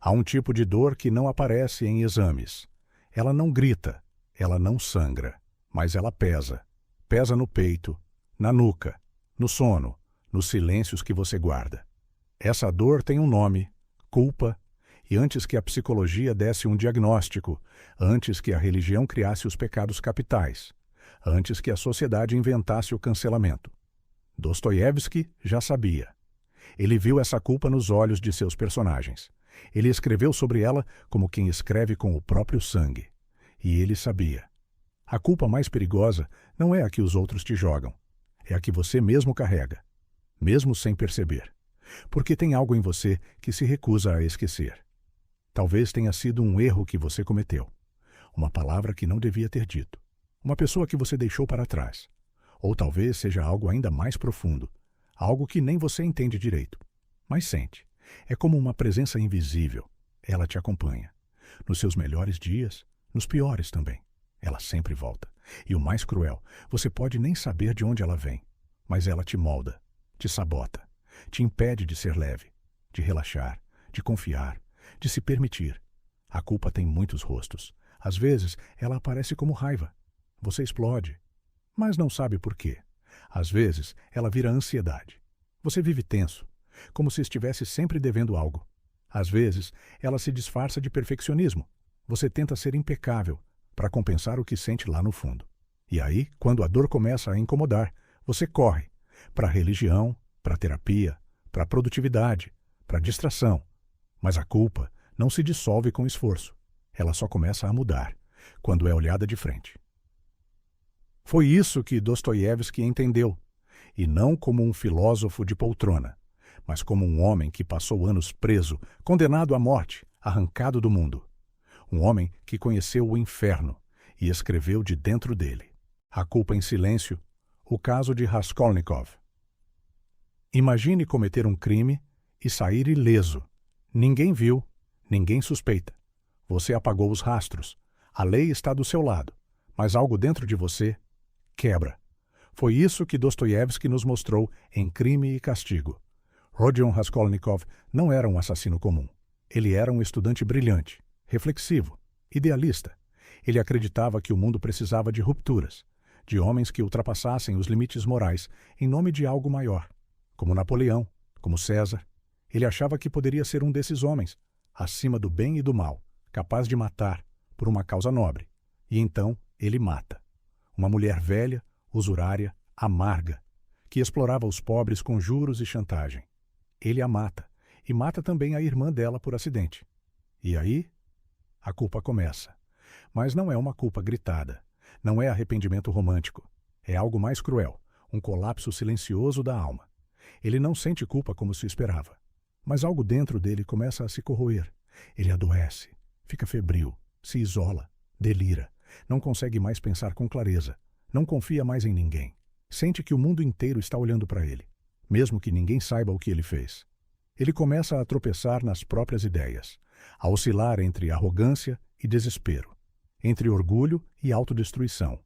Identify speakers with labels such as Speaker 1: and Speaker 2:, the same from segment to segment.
Speaker 1: Há um tipo de dor que não aparece em exames. Ela não grita, ela não sangra, mas ela pesa. Pesa no peito, na nuca, no sono, nos silêncios que você guarda. Essa dor tem um nome, culpa, e antes que a psicologia desse um diagnóstico, antes que a religião criasse os pecados capitais, antes que a sociedade inventasse o cancelamento, Dostoiévski já sabia. Ele viu essa culpa nos olhos de seus personagens. Ele escreveu sobre ela como quem escreve com o próprio sangue. E ele sabia. A culpa mais perigosa não é a que os outros te jogam. É a que você mesmo carrega, mesmo sem perceber. Porque tem algo em você que se recusa a esquecer. Talvez tenha sido um erro que você cometeu. Uma palavra que não devia ter dito. Uma pessoa que você deixou para trás. Ou talvez seja algo ainda mais profundo. Algo que nem você entende direito. Mas sente. É como uma presença invisível. Ela te acompanha. Nos seus melhores dias, nos piores também. Ela sempre volta. E o mais cruel, você pode nem saber de onde ela vem. Mas ela te molda, te sabota, te impede de ser leve, de relaxar, de confiar, de se permitir. A culpa tem muitos rostos. Às vezes, ela aparece como raiva. Você explode, mas não sabe por quê. Às vezes, ela vira ansiedade. Você vive tenso, como se estivesse sempre devendo algo. Às vezes, ela se disfarça de perfeccionismo. Você tenta ser impecável para compensar o que sente lá no fundo. E aí, quando a dor começa a incomodar, você corre para a religião, para a terapia, para a produtividade, para a distração. Mas a culpa não se dissolve com esforço. Ela só começa a mudar quando é olhada de frente. Foi isso que Dostoiévski entendeu, e não como um filósofo de poltrona, mas como um homem que passou anos preso, condenado à morte, arrancado do mundo. Um homem que conheceu o inferno e escreveu de dentro dele. A culpa em silêncio, o caso de Raskolnikov. Imagine cometer um crime e sair ileso. Ninguém viu, ninguém suspeita. Você apagou os rastros. A lei está do seu lado, mas algo dentro de você quebra. Foi isso que Dostoiévski nos mostrou em Crime e Castigo. Rodion Raskolnikov não era um assassino comum. Ele era um estudante brilhante, reflexivo, idealista. Ele acreditava que o mundo precisava de rupturas, de homens que ultrapassassem os limites morais em nome de algo maior. Como Napoleão, como César. Ele achava que poderia ser um desses homens, acima do bem e do mal, capaz de matar, por uma causa nobre. E então ele mata. Uma mulher velha, usurária, amarga, que explorava os pobres com juros e chantagem. Ele a mata, e mata também a irmã dela por acidente. E aí, a culpa começa. Mas não é uma culpa gritada. Não é arrependimento romântico. É algo mais cruel, um colapso silencioso da alma. Ele não sente culpa como se esperava. Mas algo dentro dele começa a se corroer. Ele adoece, fica febril, se isola, delira. Não consegue mais pensar com clareza. Não confia mais em ninguém. Sente que o mundo inteiro está olhando para ele, mesmo que ninguém saiba o que ele fez. Ele começa a tropeçar nas próprias ideias, a oscilar entre arrogância e desespero, entre orgulho e autodestruição.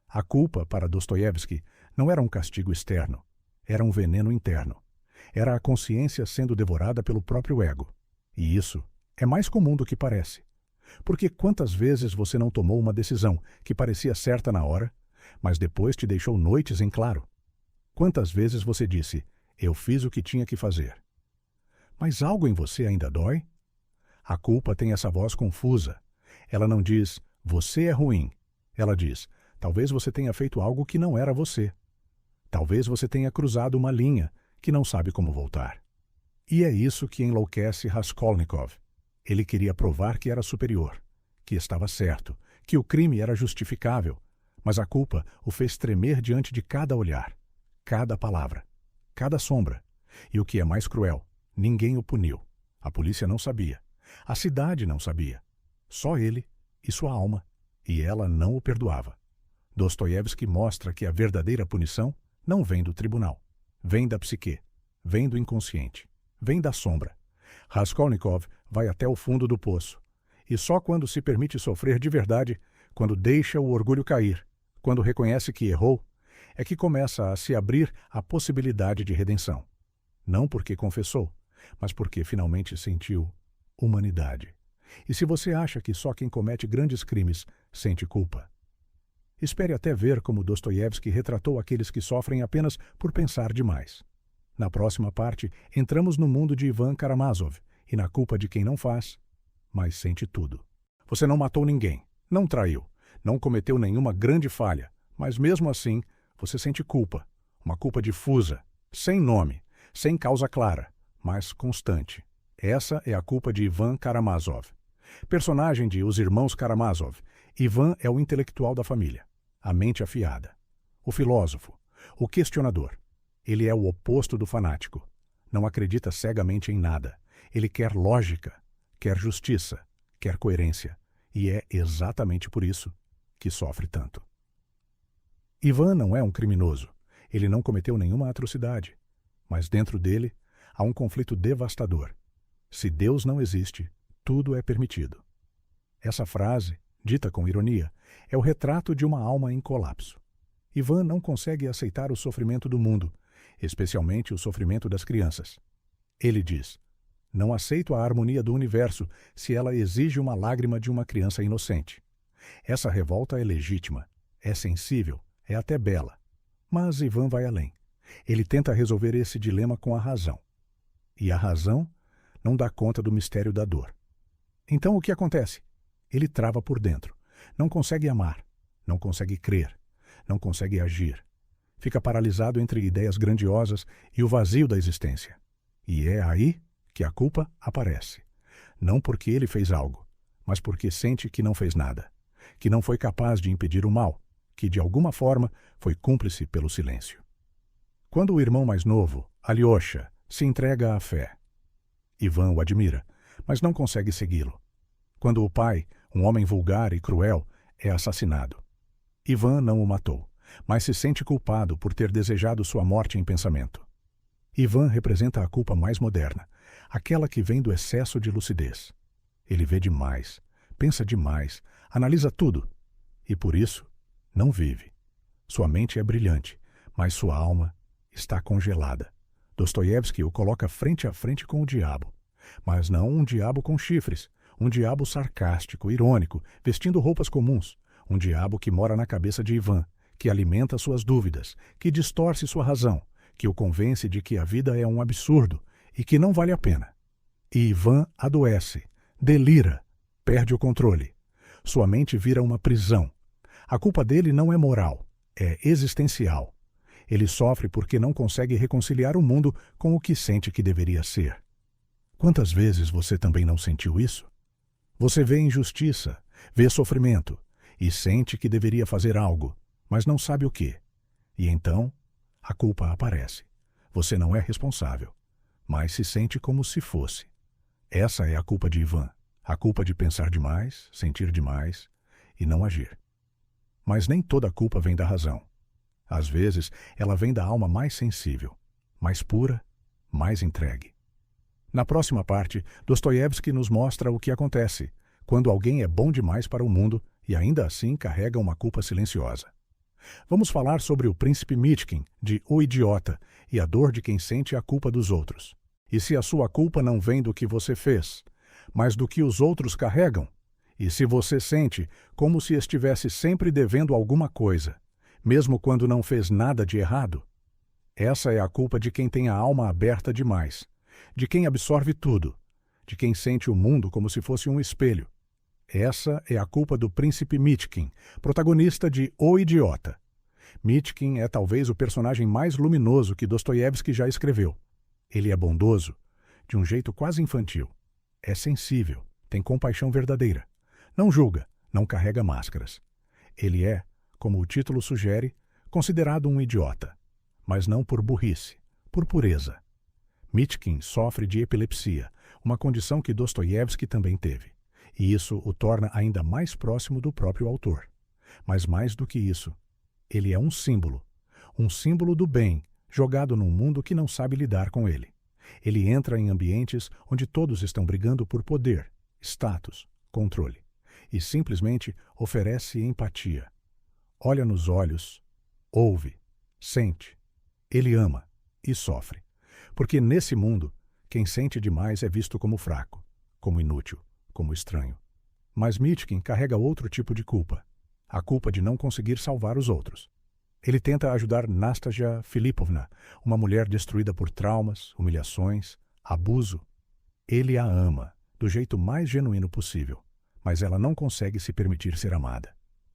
Speaker 1: A culpa, para Dostoiévski, não era um castigo externo, era um veneno interno. Era a consciência sendo devorada pelo próprio ego. E isso é mais comum do que parece. Porque quantas vezes você não tomou uma decisão que parecia certa na hora, mas depois te deixou noites em claro? Quantas vezes você disse, eu fiz o que tinha que fazer? Mas algo em você ainda dói? A culpa tem essa voz confusa. Ela não diz, você é ruim. Ela diz, talvez você tenha feito algo que não era você. Talvez você tenha cruzado uma linha que não sabe como voltar. E é isso que enlouquece Raskolnikov. Ele queria provar que era superior, que estava certo, que o crime era justificável, mas a culpa o fez tremer diante de cada olhar, cada palavra, cada sombra. E o que é mais cruel, ninguém o puniu. A polícia não sabia. A cidade não sabia. Só ele e sua alma. E ela não o perdoava. Dostoiévski mostra que a verdadeira punição não vem do tribunal. Vem da psique. Vem do inconsciente. Vem da sombra. Raskolnikov vai até o fundo do poço. E só quando se permite sofrer de verdade, quando deixa o orgulho cair, quando reconhece que errou, é que começa a se abrir a possibilidade de redenção. Não porque confessou, mas porque finalmente sentiu humanidade. E se você acha que só quem comete grandes crimes sente culpa, espere até ver como Dostoiévski retratou aqueles que sofrem apenas por pensar demais. Na próxima parte, entramos no mundo de Ivan Karamazov e na culpa de quem não faz, mas sente tudo. Você não matou ninguém, não traiu, não cometeu nenhuma grande falha, mas mesmo assim, você sente culpa. Uma culpa difusa, sem nome, sem causa clara, mas constante. Essa é a culpa de Ivan Karamazov. Personagem de Os Irmãos Karamazov, Ivan é o intelectual da família, a mente afiada, o filósofo, o questionador. Ele é o oposto do fanático. Não acredita cegamente em nada. Ele quer lógica, quer justiça, quer coerência. E é exatamente por isso que sofre tanto. Ivan não é um criminoso. Ele não cometeu nenhuma atrocidade. Mas dentro dele há um conflito devastador. Se Deus não existe, tudo é permitido. Essa frase, dita com ironia, é o retrato de uma alma em colapso. Ivan não consegue aceitar o sofrimento do mundo, especialmente o sofrimento das crianças. Ele diz: não aceito a harmonia do universo se ela exige uma lágrima de uma criança inocente. Essa revolta é legítima, é sensível, é até bela. Mas Ivan vai além. Ele tenta resolver esse dilema com a razão. E a razão não dá conta do mistério da dor. Então o que acontece? Ele trava por dentro. Não consegue amar, não consegue crer, não consegue agir. Fica paralisado entre ideias grandiosas e o vazio da existência. E é aí que a culpa aparece. Não porque ele fez algo, mas porque sente que não fez nada, que não foi capaz de impedir o mal, que de alguma forma foi cúmplice pelo silêncio. Quando o irmão mais novo, Alyosha, se entrega à fé, Ivan o admira, mas não consegue segui-lo. Quando o pai, um homem vulgar e cruel, é assassinado, Ivan não o matou, mas se sente culpado por ter desejado sua morte em pensamento. Ivan representa a culpa mais moderna, aquela que vem do excesso de lucidez. Ele vê demais, pensa demais, analisa tudo, e por isso não vive. Sua mente é brilhante, mas sua alma está congelada. Dostoiévski o coloca frente a frente com o diabo, mas não um diabo com chifres, um diabo sarcástico, irônico, vestindo roupas comuns, um diabo que mora na cabeça de Ivan, que alimenta suas dúvidas, que distorce sua razão, que o convence de que a vida é um absurdo e que não vale a pena. E Ivan adoece, delira, perde o controle. Sua mente vira uma prisão. A culpa dele não é moral, é existencial. Ele sofre porque não consegue reconciliar o mundo com o que sente que deveria ser. Quantas vezes você também não sentiu isso? Você vê injustiça, vê sofrimento e sente que deveria fazer algo, mas não sabe o quê. E então, a culpa aparece. Você não é responsável, mas se sente como se fosse. Essa é a culpa de Ivan, a culpa de pensar demais, sentir demais e não agir. Mas nem toda a culpa vem da razão. Às vezes, ela vem da alma mais sensível, mais pura, mais entregue. Na próxima parte, Dostoiévski nos mostra o que acontece quando alguém é bom demais para o mundo e ainda assim carrega uma culpa silenciosa. Vamos falar sobre o príncipe Mitkin, de O Idiota, e a dor de quem sente a culpa dos outros. E se a sua culpa não vem do que você fez, mas do que os outros carregam? E se você sente como se estivesse sempre devendo alguma coisa, mesmo quando não fez nada de errado? Essa é a culpa de quem tem a alma aberta demais, de quem absorve tudo, de quem sente o mundo como se fosse um espelho. Essa é a culpa do príncipe Mitkin, protagonista de O Idiota. Mitkin é talvez o personagem mais luminoso que Dostoiévski já escreveu. Ele é bondoso, de um jeito quase infantil. É sensível, tem compaixão verdadeira. Não julga, não carrega máscaras. Ele é, como o título sugere, considerado um idiota. Mas não por burrice, por pureza. Mitkin sofre de epilepsia, uma condição que Dostoiévski também teve. E isso o torna ainda mais próximo do próprio autor. Mas mais do que isso, ele é um símbolo do bem, jogado num mundo que não sabe lidar com ele. Ele entra em ambientes onde todos estão brigando por poder, status, controle, e simplesmente oferece empatia. Olha nos olhos, ouve, sente. Ele ama e sofre. Porque nesse mundo, quem sente demais é visto como fraco, como inútil, como estranho. Mas Mishkin carrega outro tipo de culpa, a culpa de não conseguir salvar os outros. Ele tenta ajudar Nastasia Filipovna, uma mulher destruída por traumas, humilhações, abuso. Ele a ama, do jeito mais genuíno possível, mas ela não consegue se permitir ser amada.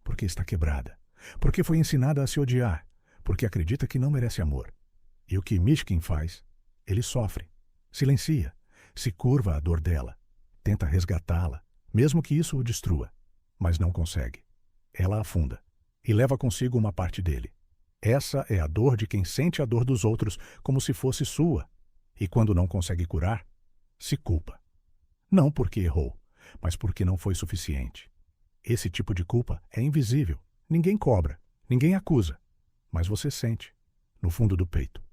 Speaker 1: Porque está quebrada. Porque foi ensinada a se odiar. Porque acredita que não merece amor. E o que Mishkin faz? Ele sofre, silencia, se curva à dor dela, tenta resgatá-la, mesmo que isso o destrua, mas não consegue. Ela afunda e leva consigo uma parte dele. Essa é a dor de quem sente a dor dos outros como se fosse sua, e quando não consegue curar, se culpa. Não porque errou, mas porque não foi suficiente. Esse tipo de culpa é invisível, ninguém cobra, ninguém acusa, mas você sente, no fundo do peito,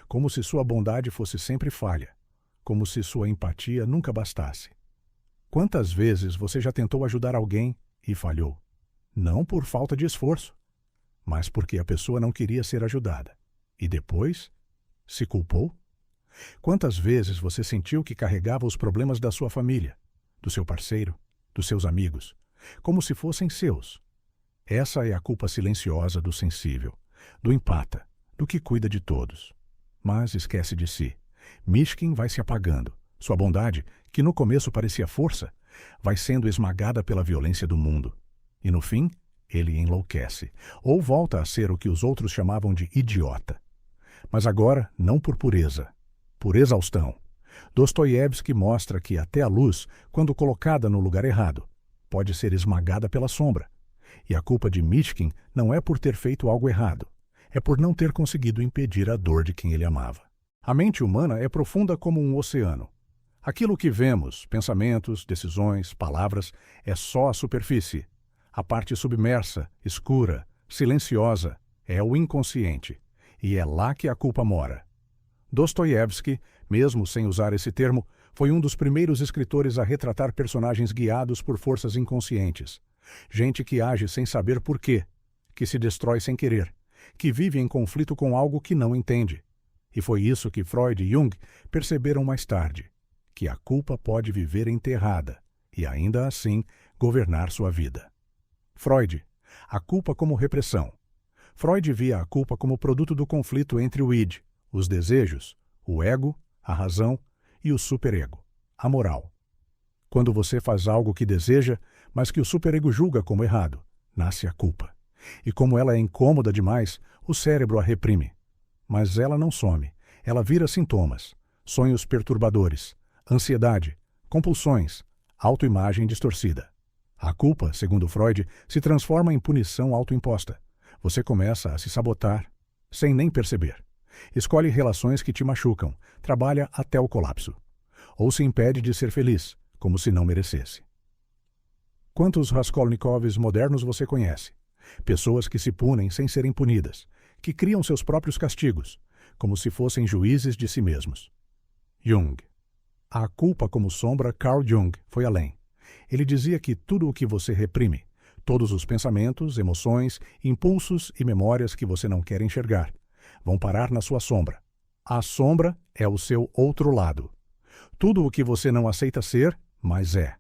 Speaker 1: como se sua bondade fosse sempre falha, como se sua empatia nunca bastasse. Quantas vezes você já tentou ajudar alguém e falhou? Não por falta de esforço, mas porque a pessoa não queria ser ajudada. E depois, se culpou? Quantas vezes você sentiu que carregava os problemas da sua família, do seu parceiro, dos seus amigos, como se fossem seus? Essa é a culpa silenciosa do sensível, do empata, do que cuida de todos. Mas esquece de si. Mishkin vai se apagando. Sua bondade, que no começo parecia força, vai sendo esmagada pela violência do mundo. E no fim, ele enlouquece, ou volta a ser o que os outros chamavam de idiota. Mas agora, não por pureza, por exaustão. Dostoiévski mostra que até a luz, quando colocada no lugar errado, pode ser esmagada pela sombra. E a culpa de Mishkin não é por ter feito algo errado, é por não ter conseguido impedir a dor de quem ele amava. A mente humana é profunda como um oceano. Aquilo que vemos, pensamentos, decisões, palavras, é só a superfície. A parte submersa, escura, silenciosa, é o inconsciente. E é lá que a culpa mora. Dostoiévski, mesmo sem usar esse termo, foi um dos primeiros escritores a retratar personagens guiados por forças inconscientes. Gente que age sem saber por quê, que se destrói sem querer, que vive em conflito com algo que não entende. E foi isso que Freud e Jung perceberam mais tarde, que a culpa pode viver enterrada e, ainda assim, governar sua vida. Freud, a culpa como repressão. Freud via a culpa como produto do conflito entre o id, os desejos, o ego, a razão e o superego, a moral. Quando você faz algo que deseja, mas que o superego julga como errado, nasce a culpa. E como ela é incômoda demais, o cérebro a reprime. Mas ela não some, ela vira sintomas, sonhos perturbadores, ansiedade, compulsões, autoimagem distorcida. A culpa, segundo Freud, se transforma em punição autoimposta. Você começa a se sabotar, sem nem perceber. Escolhe relações que te machucam, trabalha até o colapso. Ou se impede de ser feliz, como se não merecesse. Quantos Raskolnikovs modernos você conhece? Pessoas que se punem sem serem punidas, que criam seus próprios castigos, como se fossem juízes de si mesmos. Jung. A culpa como sombra, Carl Jung foi além. Ele dizia que tudo o que você reprime, todos os pensamentos, emoções, impulsos e memórias que você não quer enxergar, vão parar na sua sombra. A sombra é o seu outro lado. Tudo o que você não aceita ser, mas é.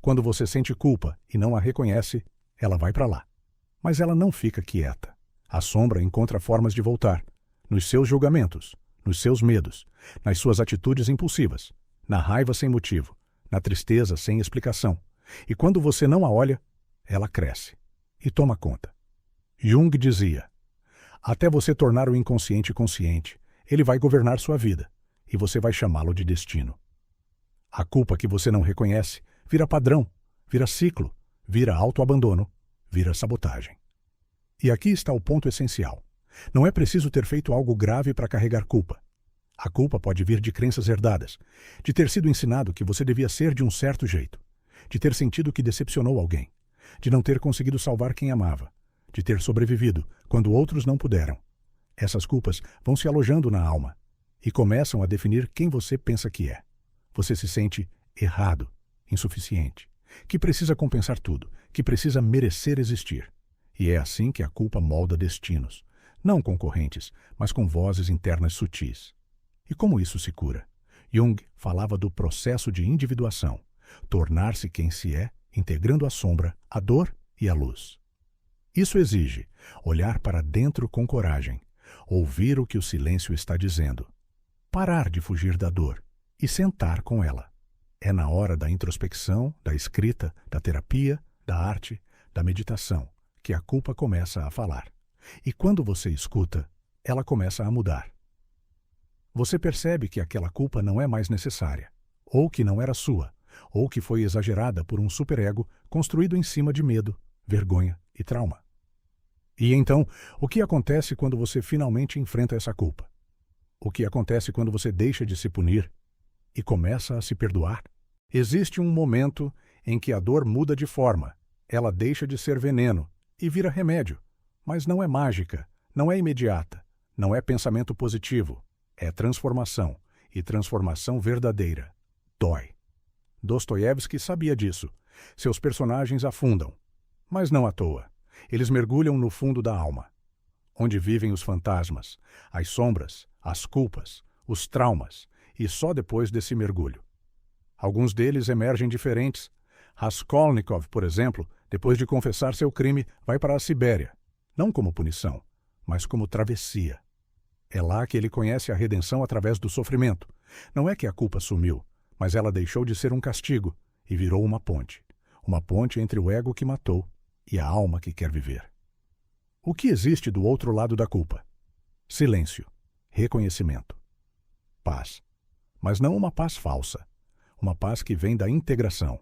Speaker 1: Quando você sente culpa e não a reconhece, ela vai para lá. Mas ela não fica quieta. A sombra encontra formas de voltar, nos seus julgamentos, nos seus medos, nas suas atitudes impulsivas, na raiva sem motivo, na tristeza sem explicação. E quando você não a olha, ela cresce e toma conta. Jung dizia: até você tornar o inconsciente consciente, ele vai governar sua vida, e você vai chamá-lo de destino. A culpa que você não reconhece vira padrão, vira ciclo, vira autoabandono, vira sabotagem. E aqui está o ponto essencial. Não é preciso ter feito algo grave para carregar culpa. A culpa pode vir de crenças herdadas, de ter sido ensinado que você devia ser de um certo jeito, de ter sentido que decepcionou alguém, de não ter conseguido salvar quem amava, de ter sobrevivido quando outros não puderam. Essas culpas vão se alojando na alma e começam a definir quem você pensa que é. Você se sente errado, insuficiente, que precisa compensar tudo, que precisa merecer existir. E é assim que a culpa molda destinos, não concorrentes, mas com vozes internas sutis. E como isso se cura? Jung falava do processo de individuação, tornar-se quem se é, integrando a sombra, a dor e a luz. Isso exige olhar para dentro com coragem, ouvir o que o silêncio está dizendo, parar de fugir da dor e sentar com ela. É na hora da introspecção, da escrita, da terapia, da arte, da meditação, que a culpa começa a falar. E quando você escuta, ela começa a mudar. Você percebe que aquela culpa não é mais necessária, ou que não era sua, ou que foi exagerada por um superego construído em cima de medo, vergonha e trauma. E então, o que acontece quando você finalmente enfrenta essa culpa? O que acontece quando você deixa de se punir e começa a se perdoar? Existe um momento em que a dor muda de forma, ela deixa de ser veneno e vira remédio, mas não é mágica, não é imediata, não é pensamento positivo, é transformação, e transformação verdadeira. Dói. Dostoiévski sabia disso. Seus personagens afundam, mas não à toa. Eles mergulham no fundo da alma, onde vivem os fantasmas, as sombras, as culpas, os traumas, e só depois desse mergulho. Alguns deles emergem diferentes. Raskolnikov, por exemplo, depois de confessar seu crime, vai para a Sibéria, não como punição, mas como travessia. É lá que ele conhece a redenção através do sofrimento. Não é que a culpa sumiu, mas ela deixou de ser um castigo e virou uma ponte entre o ego que matou e a alma que quer viver. O que existe do outro lado da culpa? Silêncio, reconhecimento, paz. Mas não uma paz falsa, uma paz que vem da integração.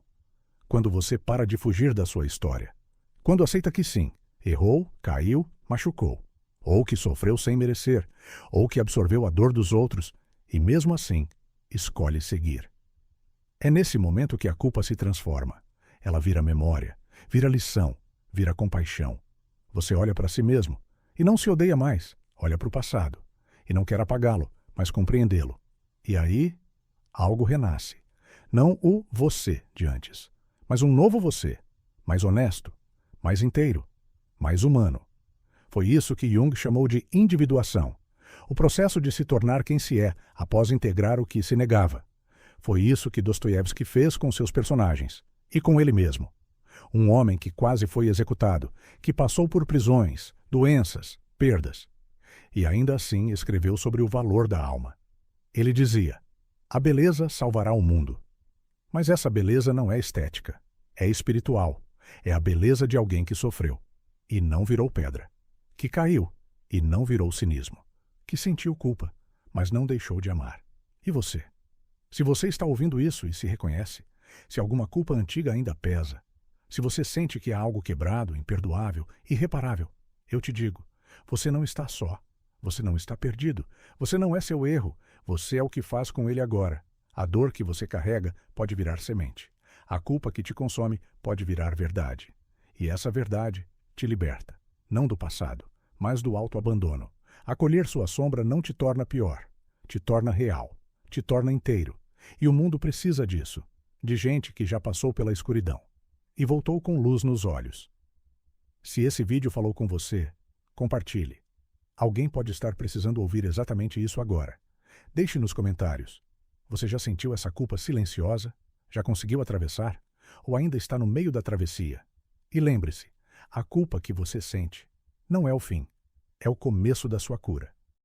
Speaker 1: Quando você para de fugir da sua história. Quando aceita que sim, errou, caiu, machucou. Ou que sofreu sem merecer, ou que absorveu a dor dos outros, e mesmo assim, escolhe seguir. É nesse momento que a culpa se transforma. Ela vira memória, vira lição, vira compaixão. Você olha para si mesmo e não se odeia mais, olha para o passado, e não quer apagá-lo, mas compreendê-lo. E aí, algo renasce. Não o você de antes, mas um novo você, mais honesto, mais inteiro, mais humano. Foi isso que Jung chamou de individuação, o processo de se tornar quem se é após integrar o que se negava. Foi isso que Dostoiévski fez com seus personagens, e com ele mesmo. Um homem que quase foi executado, que passou por prisões, doenças, perdas. E ainda assim escreveu sobre o valor da alma. Ele dizia: a beleza salvará o mundo. Mas essa beleza não é estética, é espiritual. É a beleza de alguém que sofreu, e não virou pedra. Que caiu, e não virou cinismo. Que sentiu culpa, mas não deixou de amar. E você? Se você está ouvindo isso e se reconhece, se alguma culpa antiga ainda pesa, se você sente que há algo quebrado, imperdoável, irreparável, eu te digo, você não está só. Você não está perdido. Você não é seu erro. Você é o que faz com ele agora. A dor que você carrega pode virar semente. A culpa que te consome pode virar verdade. E essa verdade te liberta, não do passado, mas do autoabandono. Acolher sua sombra não te torna pior, te torna real, te torna inteiro. E o mundo precisa disso, de gente que já passou pela escuridão e voltou com luz nos olhos. Se esse vídeo falou com você, compartilhe. Alguém pode estar precisando ouvir exatamente isso agora. Deixe nos comentários. Você já sentiu essa culpa silenciosa? Já conseguiu atravessar? Ou ainda está no meio da travessia? E lembre-se, a culpa que você sente não é o fim, é o começo da sua cura.